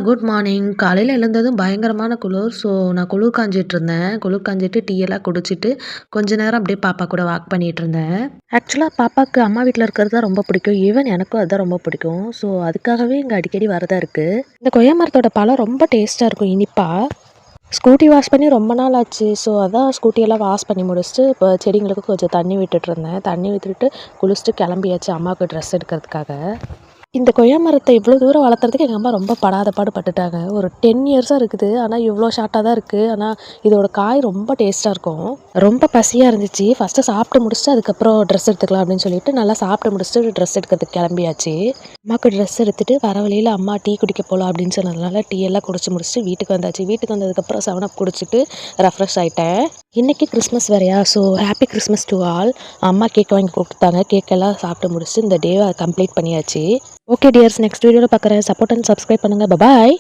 Good morning. காலையில எழுந்ததும் பயங்கரமான குளிர். ஸோ நான் குளிர் காஞ்சிட்டு இருந்தேன். குளிர் காஞ்சிட்டு டீ எல்லாம் குடிச்சிட்டு கொஞ்ச நேரம் அப்படியே பாப்பா கூட வாக் பண்ணிட்டு இருந்தேன். ஆக்சுவலா பாப்பாக்கு அம்மா வீட்ல இருக்கிறது தான் ரொம்ப பிடிக்கும். ஈவன் எனக்கும் அதுதான் ரொம்ப பிடிக்கும். ஸோ அதுக்காகவே இங்க அடிக்கடி வரதா இருக்கு. இந்த கொய்யா மரத்தோட பழம் ரொம்ப டேஸ்ட்டா இருக்கும் இனிப்பா. ஸ்கூட்டி வாஷ் பண்ணி ரொம்ப நாள் ஆச்சு. ஸோ அதான் ஸ்கூட்டியெல்லாம் வாஷ் பண்ணி முடிச்சுட்டு இப்போ செடிங்களுக்கு கொஞ்சம் தண்ணி விட்டுட்டு இருந்தேன். தண்ணி விட்டுட்டு குளிச்சுட்டு கிளம்பியாச்சு அம்மாவுக்கு ட்ரெஸ் எடுக்கிறதுக்காக. இந்த கொய்யா மரத்த இவ்ளோ தூரம் வளர்த்துறதுக்கு எங்க அம்மா ரொம்ப படாத பாடு பட்டுட்டாங்க. ஒரு 10 இயர்ஸா இருக்குது. ஆனா இவ்ளோ ஷார்ட்டா தான் இருக்கு. ஆனா இதோட காய் ரொம்ப டேஸ்ட்டா இருக்கும். ரொம்ப பசியா இருந்துச்சு. ஃபர்ஸ்ட்டு சாப்பிட்டு முடிச்சுட்டு அதுக்கப்புறம் ட்ரெஸ் எடுத்துக்கலாம் அப்படின்னு சொல்லிட்டு நல்லா சாப்பிட்டு முடிச்சுட்டு ட்ரெஸ் எடுக்கிறதுக்கு கிளம்பியாச்சு. அம்மாவுக்கு ட்ரெஸ் எடுத்துட்டு வர வழியில அம்மா டீ குடிக்க போலாம் அப்படின்னு சொன்னதுனால டீ எல்லாம் குடிச்சு முடிச்சுட்டு வீட்டுக்கு வந்தாச்சு. வீட்டுக்கு வந்ததுக்கப்புறம் 7 அப் குடிச்சிட்டு ரெஃப்ரெஷ் ஆயிட்டேன். இன்னைக்கு கிறிஸ்மஸ் வேறயா, so happy Christmas to all. அம்மா கேக் வாங்கி குடுத்தாங்க. கேக் எல்லாம் சாப்பிட்டு முடிச்சுட்டு இந்த டேவ கம்ப்ளீட் பண்ணியாச்சு. ஓகே டியர்ஸ், நெக்ஸ்ட் வீடியோல பார்க்குறேன். சப்போர்ட் அண்ட் சப்ஸ்கிரைப் பண்ணுங்க. பாய்.